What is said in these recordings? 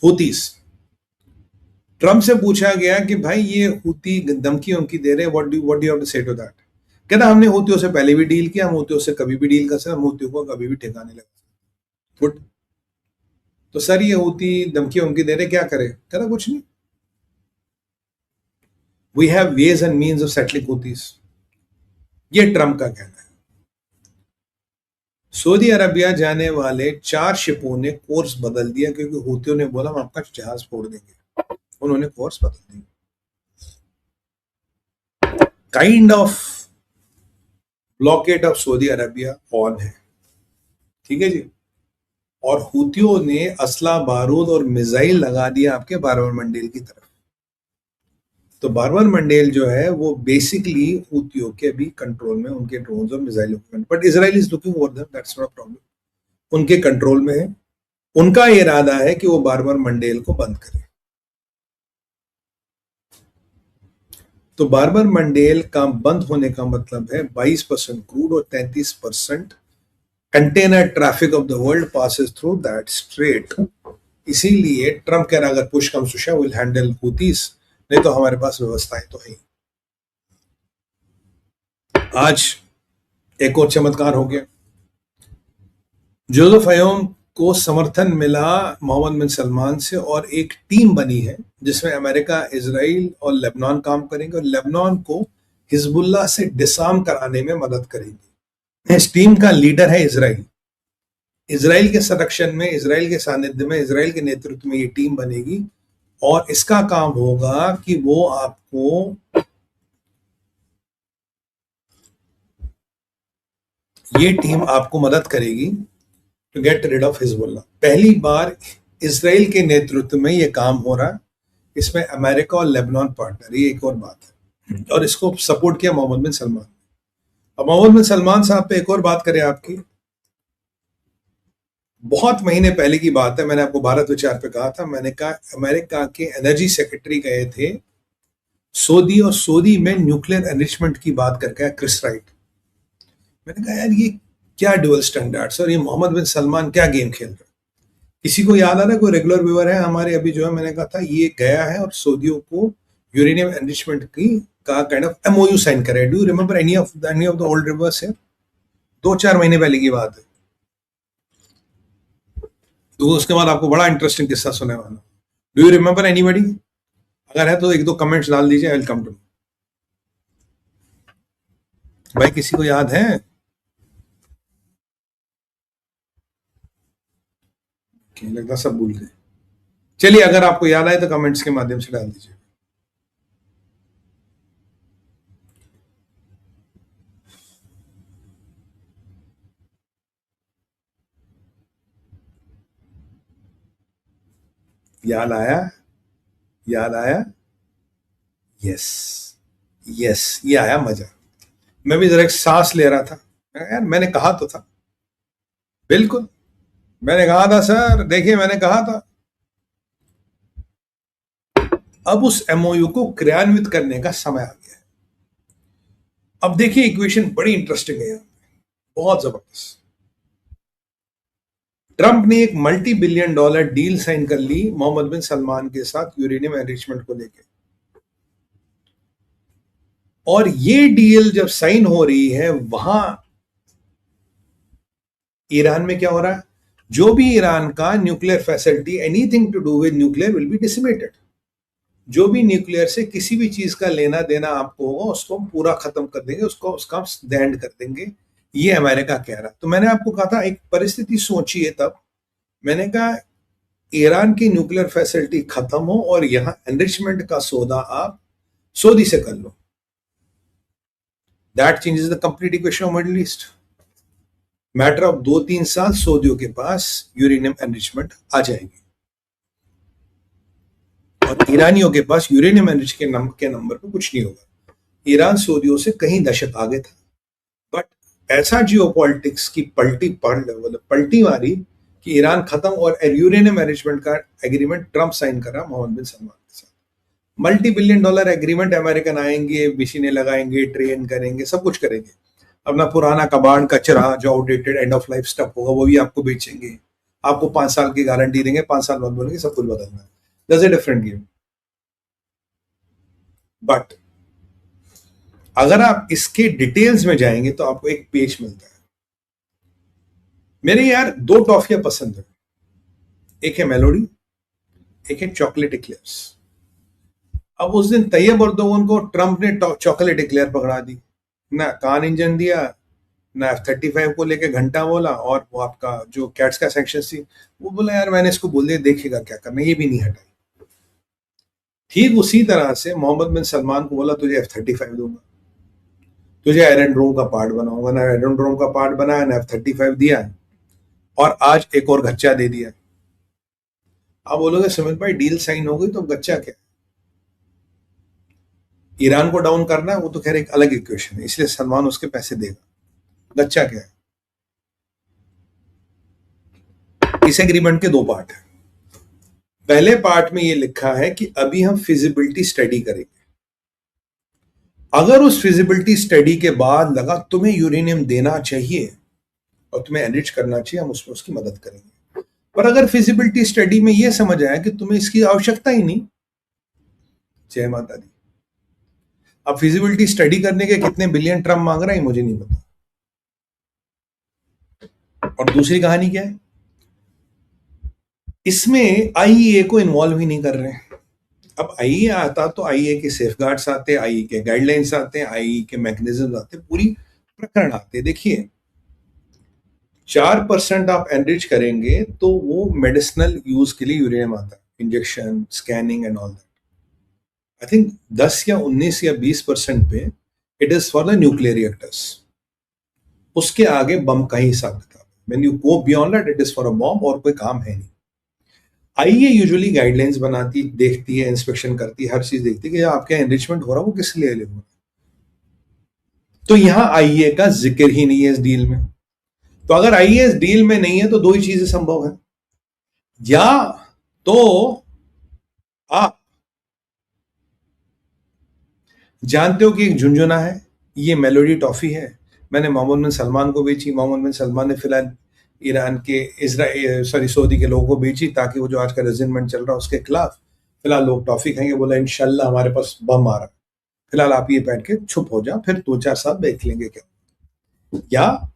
Houthis. Trump से पूछा गया कि भाई ये हूती धमकी उनकी दे रहे हैं, what do you have to say to that? कहता हमने हूतियों से पहले भी डील किया, हम हूतियों से कभी भी डील कर सकते, हम हूतियों को कभी भी ठिकाने लगा। गुड। तो सर ये हूती धमकी उनकी दे रहे, क्या करे? कहता कुछ नहीं, we have ways and means of settling Houthis. ये ट्रम्प का कहना है। सऊदी अरबिया जाने वाले 4 शिपों ने कोर्स बदल दिया क्योंकि हूतियों ने बोला हम आपका जहाज फोड़ देंगे। उन्होंने कोर्स बदल दिया। Kind of blockade of Saudi Arabia on है, ठीक है जी। और हूतियों ने असला बारूद और मिसाइल लगा दिया आपके बारबर मंडेल की तरफ। तो बारबर मंडेल जो है वो बेसिकली हूतियों के भी कंट्रोल में, उनके ड्रोन्स और मिसाइलों के, but Israel is looking over them, that's not a problem. उनके कंट्रोल में है, उनका इरादा है कि वो बारबर मंडेल को बंद करें। तो बारबर मंडेल का बंद होने का मतलब है 22% क्रूड और 33% container traffic of the world passes through that strait. इसीलिए ट्रम्प कह रहा अगर push comes to shove will handle Houthis, नहीं तो हमारे पास व्यवस्थाएं तो है। आज एक और चमत्कार हो गया। जोसेफ अयोम को समर्थन मिला मोहम्मद बिन सलमान से और एक टीम बनी है जिसमें अमेरिका, इजराइल और लेबनान काम करेंगे और लेबनान को हिजबुल्लाह से डिसआर्म कराने में मदद करेंगे। इस टीम का लीडर है इजराइल। इजराइल के संरक्षण में, इजराइल के सानिध्य में, इजराइल के नेतृत्व में ये टीम बनेगी और इसका काम होगा कि वो आपको ये टीम आपको मदद करेगी to get rid of Hezbollah. पहली बार इजराइल के नेतृत्व में ये काम हो रहा है, इसमें अमेरिका और लेबनान पार्टनर, ये एक और बात है। और इसको सपोर्ट किया मोहम्मद बिन सलमान। अब मोहम्मद बिन सलमान साहब पे एक और बात करें आपकी, बहुत महीने पहले की बात है, मैंने आपको भारत विचार पे कहा था, मैंने कहा अमेरिका के एनर्जी सेक्रेटरी गए थे सऊदी और सऊदी में न्यूक्लियर एनरिचमेंट की बात करके क्रिस राइट। मैंने कहा यार ये क्या डुअल स्टैंडर्ड्स और ये मोहम्मद बिन सलमान क्या गेम खेल रहे। किसी को याद आ रहा है, कोई रेगुलर व्यूअर है हमारे अभी जो है, मैंने कहा था ये गया है और सऊदियों को यूरेनियम एनरिचमेंट की का काइंड ऑफ एमओयू साइन करे। Do you remember any of the old reverse है? 2-4 महीने पहले की बात है। तो उसके बाद आपको बड़ा इंटरेस्टिंग किस्सा सुने वाला। Do you remember anybody? अगर है तो 1-2 कमेंट्स डाल दीजिए, आई विल कम टू। भाई किसी को याद है? लगता सब भूल गए। चलिए अगर आपको याद आए तो कमेंट्स के माध्यम से डाल दीजिए। याद आया? याद आया? यस यस, ये आया मजा। मैं भी जरा एक सांस ले रहा था, यार मैंने कहा तो था, बिल्कुल मैंने कहा था सर, देखिए मैंने कहा था। अब उस एमओयू को क्रियान्वित करने का समय आ गया है। अब देखिए इक्वेशन बड़ी इंटरेस्टिंग है, बहुत जबरदस्त। ट्रंप ने एक multi billion dollar deal sign कर ली मोहम्मद बिन सलमान के साथ यूरेनियम एनरिचमेंट को लेकर। और ये डील जब साइन हो रही है, वहां ईरान में क्या हो रहा है? जो भी ईरान का nuclear facility, anything to do with nuclear will be decimated. जो भी न्यूक्लियर से किसी भी चीज का लेना देना आपको होगा उसको हम पूरा खत्म कर देंगे, उसको उसका दैंड कर देंगे, ये अमेरिका कह रहा। तो मैंने आपको कहा था एक परिस्थिति सोचिए, तब मैंने कहा ईरान की न्यूक्लियर फैसिलिटी खत्म हो और यहां एनरिचमेंट का सौदा आप सऊदी से कर लो, that changes the complete equation of middle east. Matter of 2-3 साल सऊदियों के पास यूरेनियम एनरिचमेंट आ जाएगी और ईरानियों के पास यूरेनियम एनरिच के नंबर पर कुछ नहीं होगा। ईरान सऊदियों से कहीं दशक आगे था, बट ऐसा जियोपॉलिटिक्स की पलटी मारी कि ईरान खत्म और यूरेनियम मैनेजमेंट का एग्रीमेंट ट्रंप साइन करा मोहम्मद बिन सलमान के साथ। Multi billion dollar agreement, American आएंगे, मशीनें लगाएंगे, ट्रेन करेंगे, सब कुछ करेंगे। अपना पुराना कबाड़ कचरा जो outdated end of life stuff होगा वो भी आपको बेचेंगे, आपको 5 साल की गारंटी देंगे, 5 साल बाद बोलेंगे सब कुछ बदलना है। That's a different game. But अगर आप इसके डिटेल्स में जाएंगे तो आपको एक पेज मिलता है। मेरे यार दो टॉफियां पसंद है, एक है मेलोडी, एक है चॉकलेट इक्लेयर्स। अब उस दिन तैयब अर्दोगन को ट्रंप ने चॉकलेट इक्लेयर पकड़ा दी, ना कान इंजन दिया, ना F-35 को लेके घंटा बोला, और वो आपका जो कैट्स का सेक्शन थी वो बोला यार मैंने इसको बोल दिया देखेगा क्या करना, ये भी नहीं हटाई। ठीक उसी तरह से मोहम्मद बिन सलमान को बोला तुझे F-35 दूंगा, तुझे आयरन ड्रोम का पार्ट बनाऊंगा, ना आयरन ड्रोम का पार्ट बनाया ना F-35 दिया, और आज एक और गच्चा दे दिया। आप बोलोगे सुमित भाई डील साइन हो गई तो गच्चा क्या? ईरान को डाउन करना है वो तो खैर एक अलग इक्वेशन है, इसलिए सलमान उसके पैसे देगा। गच्चा क्या है? इस एग्रीमेंट के दो पार्ट है। पहले पार्ट में ये लिखा है कि अभी हम फिजिबिलिटी स्टडी करेंगे, अगर उस फिजिबिलिटी स्टडी के बाद लगा तुम्हें यूरेनियम देना चाहिए और तुम्हें एनरिच करना चाहिए, हम उसमें उसकी मदद करेंगे। पर अगर फिजिबिलिटी स्टडी में यह समझ आया कि तुम्हें इसकी आवश्यकता ही नहीं, जय माता दी। अब फिजिबिलिटी स्टडी करने के कितने बिलियन ट्रम्प मांग रहा है मुझे नहीं पता। और दूसरी कहानी क्या है, इसमें आईईए को इन्वॉल्व ही नहीं कर रहे हैं। अब आईईए आता तो आईईए के सेफगार्ड्स आते, आईईए के गाइडलाइंस आते, आईईए के मैकेनिज्म आते, पूरी प्रकरण आते। देखिए 4% आप एनरिच करेंगे तो वो मेडिसिनल यूज के लिए यूरेनियम आता है, injection, scanning and all that. I think 10 या 19 या 20% पे it is for the nuclear reactors. उसके आगे बम का ही हिसाब किताब। When you go beyond that it is for a bomb और कोई काम है नहीं। आईईए यूजुअली गाइडलाइंस बनाती, देखती है, इंस्पेक्शन करती है, हर चीज देखती है कि आपके एनरिचमेंट हो रहा है वो किस लिए हो रहा है। तो यहां आईईए का जिक्र ही नहीं है इस डील में। तो अगर आईईए इस डील में नहीं है तो दो ही चीजें संभव है, या तो आप जानते हो कि एक झुंझुना है, ये मेलोडी टॉफी है, मैंने मोहम्मद बिन सलमान को बेची, मोहम्मद बिन सलमान ने फिलहाल ईरान के सऊदी के लोगों को बेची, ताकि वो जो आज का रेजिमेंट चल रहा है उसके खिलाफ फिलहाल लोग टॉफी खाएंगे। बोला इंशाल्लाह हमारे पास बम आ रहा है, फिलहाल आप ये बैठ के चुप हो जाओ, फिर 2-4 साल देख लेंगे क्या। या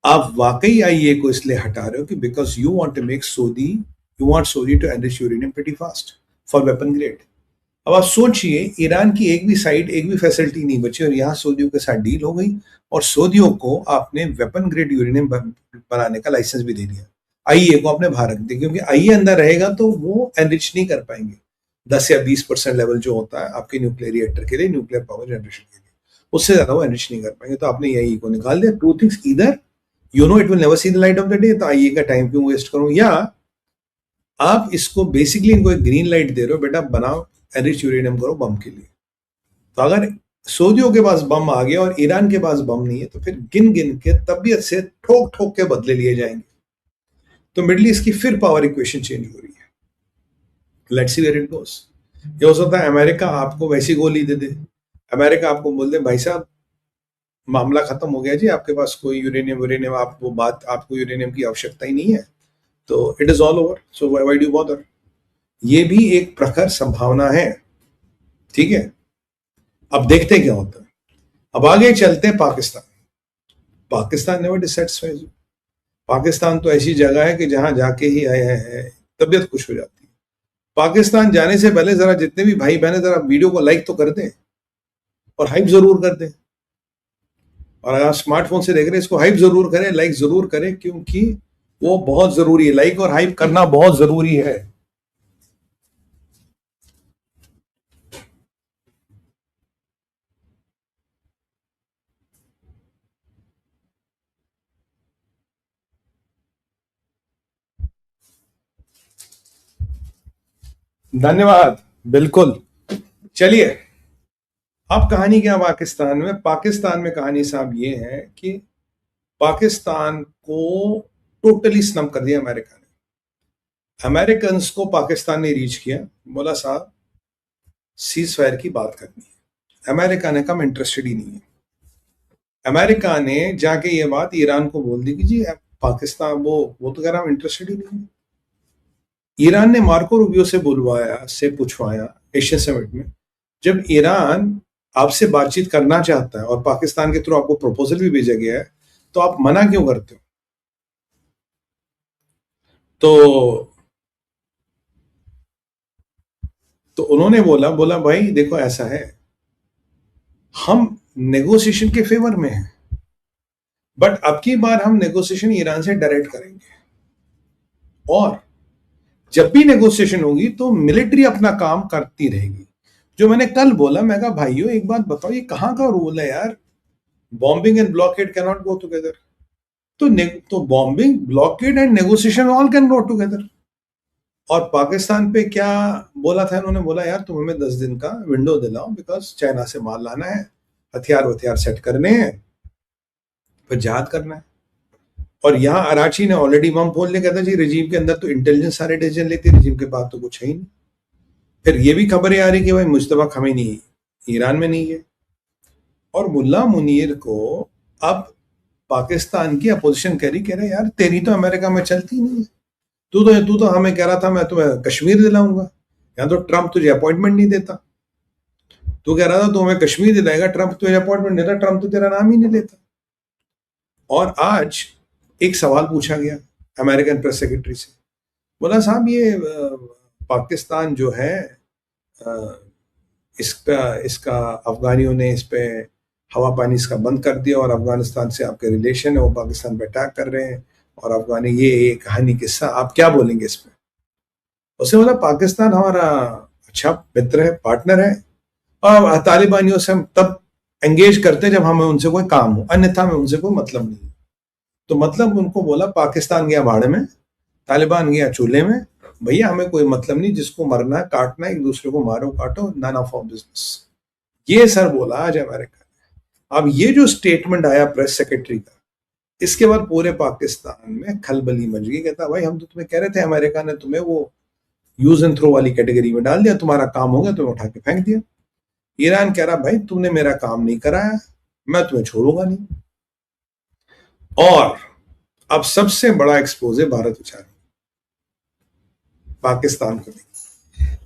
आप वाकई आईईए को इसलिए हटा रहे हो कि because you want to make Saudi, you want Saudi to enrich uranium pretty fast for weapon grade. अब आप सोचिए ईरान की एक भी साइट, एक भी फैसिलिटी नहीं बची, और यहाँ सऊदियों के साथ डील हो गई और सऊदियों को आपने वेपन ग्रेड यूरेनियम बनाने का लाइसेंस भी दे दिया। आईईए को आपने बाहर रख दिया, क्योंकि आईईए अंदर रहेगा तो वो एनरिच नहीं कर पाएंगे 10 या 20% लेवल जो होता है आपके न्यूक्लियर रिएक्टर के लिए, न्यूक्लियर पावर जनरेशन के लिए, उससे ज्यादा वो एनरिच नहीं कर पाएंगे। तो आपने आईईए को निकाल दिया। टू थिंग्स, इधर you know it will never see the light of the day, तो आईईए का टाइम क्यों वेस्ट करूं, या आप इसको बेसिकली इनको एक ग्रीन लाइट दे रहे हो, बेटा बनाओ एनरिच यूरेनियम करो बम के लिए। तो अगर सऊदियों के पास बम आ गया और ईरान के पास बम नहीं है तो फिर गिन गिन के तबीयत से ठोक ठोक के बदले लिए जाएंगे। तो मिडल ईस्ट की फिर पावर इक्वेशन चेंज हो रही है। Let's see where it goes. ये हो सकता है अमेरिका आपको वैसी गोली दे दे, अमेरिका आपको बोल दे भाई साहब मामला खत्म हो गया जी, आपके पास कोई यूरेनियम आप वो बात, आपको यूरेनियम की आवश्यकता ही नहीं है, तो it is all over, so why do bother. ये भी एक प्रखर संभावना है। ठीक है, अब देखते क्या होता है। अब आगे चलते हैं पाकिस्तान। पाकिस्तान नेवर डिससेटिस्फाइज। पाकिस्तान तो ऐसी जगह है कि जहां जाके ही है तबीयत खुश हो जाती है। पाकिस्तान जाने से पहले जरा जितने भी भाई बहन जरा वीडियो को लाइक तो कर दें और हाइप जरूर कर दें। और अगर आप स्मार्टफोन से देख रहे हैं इसको हाइप जरूर करें, लाइक जरूर करें, क्योंकि वो बहुत जरूरी है। लाइक और हाइप करना बहुत जरूरी है। धन्यवाद। बिल्कुल। चलिए, अब कहानी क्या पाकिस्तान में। पाकिस्तान में कहानी साहब ये है कि पाकिस्तान को टोटली स्नम कर दिया अमेरिका ने। अमेरिकन को पाकिस्तान ने रीच किया, बोला साहब सीज फायर की बात करनी है। अमेरिका ने कहा इंटरेस्टेड ही नहीं है। अमेरिका ने जाके ये बात ईरान को बोल दी कि जी पाकिस्तान वो तो कह रहा, इंटरेस्टेड ही नहीं है। ईरान ने मार्को रूबियो से पूछवाया एशियन समिट में, जब ईरान आपसे बातचीत करना चाहता है और पाकिस्तान के थ्रू आपको प्रपोजल भी भेजा गया है, तो आप मना क्यों करते हो? तो उन्होंने बोला भाई देखो ऐसा है, हम नेगोशिएशन के फेवर में हैं, बट अब की बार हम नेगोशिएशन ईरान से डायरेक्ट करेंगे, और जब भी नेगोशिएशन होगी तो मिलिट्री अपना काम करती रहेगी। जो मैंने कल बोला, मैं कहा भाइयों एक बात बताओ, ये कहां का रूल है यार? Bombing and blockade can not go together. तो bombing, blockade and negotiation all can go together. और पाकिस्तान पे क्या बोला था इन्होंने? बोला यार तुम हमें 10 दिन का विंडो दिलाओ, बिकॉज चाइना से माल लाना है, हथियार सेट करने हैं, फिर जहाद करना है। और यहाँ अराची ने ऑलरेडी बम फोड़ लिया, कहता जी रिजीम के अंदर तो इंटेलिजेंस सारे डिसीजन लेती है, रिजीम के पास तो कुछ है ही नहीं। फिर ये भी खबरें आ रही कि भाई मुश्तबा खमीनी ईरान में नहीं है, और मुल्ला मुनीर को अब पाकिस्तान की अपोजिशन कह रहे यार तेरी तो अमेरिका में चलती नहीं है, तू तो हमें कह रहा था मैं तुम्हें कश्मीर दिलाऊंगा, यहाँ तो ट्रंप तुझे अपॉइंटमेंट नहीं देता। तू कह रहा था तुम्हें कश्मीर दिलाएगा, ट्रंप तुझे अपॉइंटमेंट देता, ट्रंप तो तेरा नाम ही नहीं लेता। और आज एक सवाल पूछा गया अमेरिकन प्रेस सेक्रेटरी से, बोला साहब ये पाकिस्तान जो है इसका अफगानियों ने इस पे हवा पानी इसका बंद कर दिया, और अफगानिस्तान से आपके रिलेशन है, वो पाकिस्तान पे अटैक कर रहे हैं, और अफगानी ये कहानी किस्सा, आप क्या बोलेंगे इस पे? उसने बोला पाकिस्तान हमारा अच्छा मित्र है, पार्टनर है, और तालिबानियों से हम तब एंगेज करते जब हमें उनसे कोई काम हो, अन्यथा में उनसे कोई मतलब नहीं। तो मतलब उनको बोला पाकिस्तान गया भाड़ में, तालिबान गया चूल्हे में, भैया हमें कोई मतलब नहीं, जिसको मरना है काटना है, एक दूसरे को मारो काटो, नन ऑफ आवर बिजनेस। ये सर बोला आज अमेरिका ने। अब ये जो स्टेटमेंट आया प्रेस सेक्रेटरी का, इसके बाद पूरे पाकिस्तान में खलबली मच गई। कहता भाई हम तो तुम्हें कह रहे थे, अमेरिका ने तुम्हें वो यूज एंड थ्रो वाली कैटेगरी में डाल दिया, तुम्हारा काम हो गया, तुम्हें उठा के फेंक दिया। ईरान कह रहा भाई तुमने मेरा काम नहीं कराया, मैं तुम्हें छोड़ूंगा नहीं। और अब सबसे बड़ा एक्सपोज है भारत विचार पाकिस्तान को।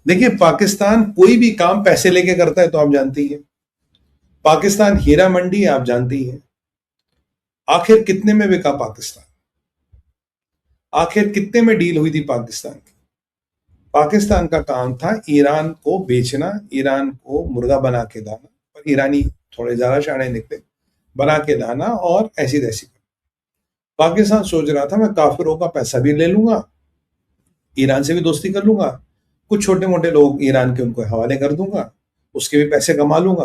देखिए पाकिस्तान कोई भी काम पैसे लेके करता है तो आप जानती है, पाकिस्तान हीरा मंडी है, आप जानती है। आखिर कितने में बिका पाकिस्तान? आखिर कितने में डील हुई थी पाकिस्तान की? पाकिस्तान का काम था ईरान को बेचना, ईरान को मुर्गा बना के दाना, पर ईरानी थोड़े ज्यादा शाणे निकले, बना के दाना और ऐसी तैसी। पाकिस्तान सोच रहा था मैं काफिरों का पैसा भी ले लूंगा, ईरान से भी दोस्ती कर लूंगा, कुछ छोटे मोटे लोग ईरान के उनको हवाले कर दूंगा, उसके भी पैसे कमा लूंगा।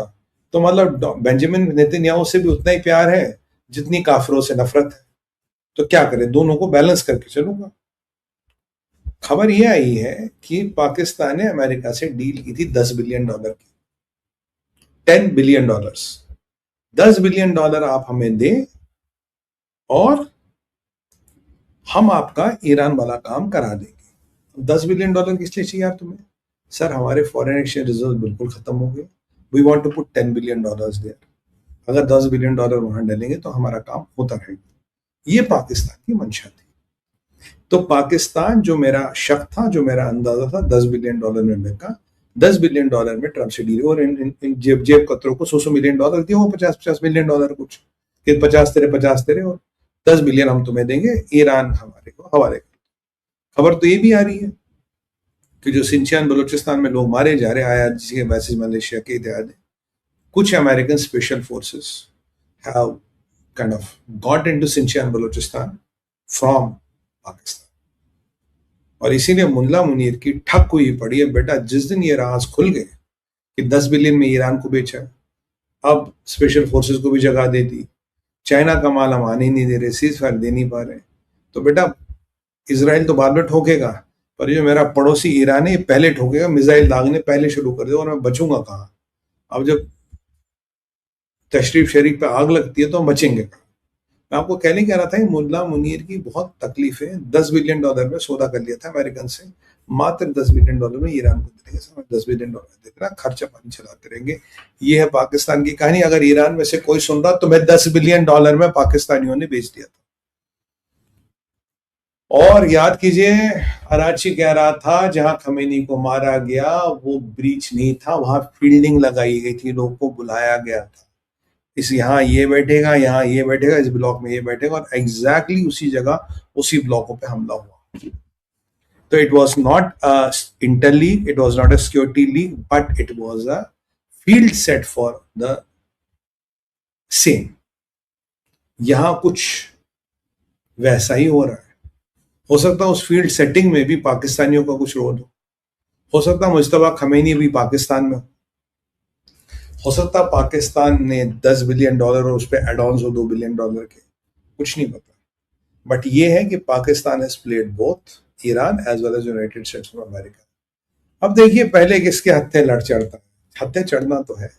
तो मतलब बेंजामिन नेतन्याहू से भी उतना ही प्यार है जितनी काफिरों से नफरत है, तो क्या करें, दोनों को बैलेंस करके चलूंगा। खबर यह आई है कि पाकिस्तान ने अमेरिका से डील की थी $10 बिलियन की, $10 बिलियन। $10 बिलियन आप हमें दें और हम आपका ईरान वाला काम करा देंगे। $10 बिलियन किस लिए चाहिए यार तुम्हें? सर हमारे फॉरेन एक्सचेंज रिजर्व बिल्कुल खत्म हो गए, we want to put $10 billion there. अगर $10 बिलियन वहां डालेंगे तो हमारा काम होता रहेगा। ये पाकिस्तान की मंशा थी। तो पाकिस्तान जो मेरा शक था, जो मेरा अंदाजा था, $10 बिलियन में बिका। $10 बिलियन में ट्रंप से डील, और इन जेब कतरों को $100 मिलियन दिया, वो $50 मिलियन कुछ, कि 50 तेरे और $10 बिलियन हम तुम्हें देंगे, ईरान हमारे को हवाले कर। खबर तो ये भी आ रही है कि जो सिंचियान बलूचिस्तान में लोग मारे जा रहे, IRGC के मैसेज मलेशिया के इत्यादि, कुछ American special forces have kind of got into Xinjiang Balochistan from Pakistan. और इसीलिए मुल्ला मुनीर की ठक हुई पड़ी है, बेटा जिस दिन ये राज खुल गए कि 10 बिलियन में ईरान को बेचा, अब स्पेशल फोर्सेस को भी जगह दे दी, चाइना का माल हम आने नहीं दे रहे, सीज फायर दे नहीं पा रहे, तो बेटा इसराइल तो बाद में ठोकेगा, पर जो मेरा पड़ोसी ईरान है ये पहले ठोकेगा, मिसाइल दागने पहले शुरू कर दे, और मैं बचूंगा कहाँ? अब जब तशरीफ शरीफ पे आग लगती है तो हम बचेंगे कहाँ? मैं आपको कहने कह रहा था, मुल्ला मुनीर की बहुत तकलीफ है। $10 बिलियन में सौदा कर लिया था अमेरिकन से, मात्र $10 बिलियन में ईरान को देंगे, समय $10 बिलियन देते रहा, खर्चा पानी चलाते रहेंगे। ये है पाकिस्तान की कहानी। अगर ईरान में से कोई सुन रहा तो मैं $10 बिलियन में पाकिस्तानियों ने बेच दिया था। और याद कीजिए, कराची कह रहा था जहां खमेनी को मारा गया वो ब्रीच नहीं था, वहां फील्डिंग लगाई गई थी, लोगों को बुलाया गया था, इस यहाँ ये बैठेगा, यहाँ ये बैठेगा, इस ब्लॉक में ये बैठेगा, और एग्जैक्टली उसी जगह उसी ब्लॉकों पे हमला हुआ। तो it was not inter league, it was not a security league, but it was a field set for the same. यहां कुछ वैसा ही हो रहा है। हो सकता है उस फील्ड सेटिंग में भी पाकिस्तानियों का कुछ रोल हो सकता है मुश्तबा खमेनी भी पाकिस्तान में हो सकता है पाकिस्तान ने $10 बिलियन और उस पर एडॉन्स हो $2 बिलियन के, कुछ नहीं पता। बट ये है कि Pakistan has played both Iran as well as United States of America. अब देखिए, पहले किसके हत्थे लड़ चढ़ता है, हत्थे चढ़ना तो है।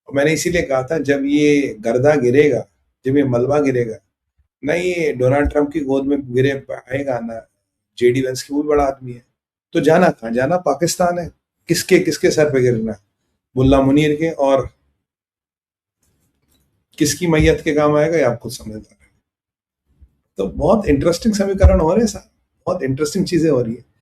और मैंने इसीलिए कहा था जब ये गर्दा गिरेगा, जब ये मलबा गिरेगा, ना ये डोनाल्ड ट्रंप की गोद में गिरे आएगा, ना जेडी वेंस की, वो बड़ा आदमी है, तो जाना कहाँ, जाना पाकिस्तान है। किसके किसके सर पे गिरना, मुल्ला मुनीर के, और किसकी मैयत के काम आएगा ये आप खुद समझदार है। तो बहुत इंटरेस्टिंग समीकरण हो रहे हैं सर, बहुत इंटरेस्टिंग चीजें हो रही है।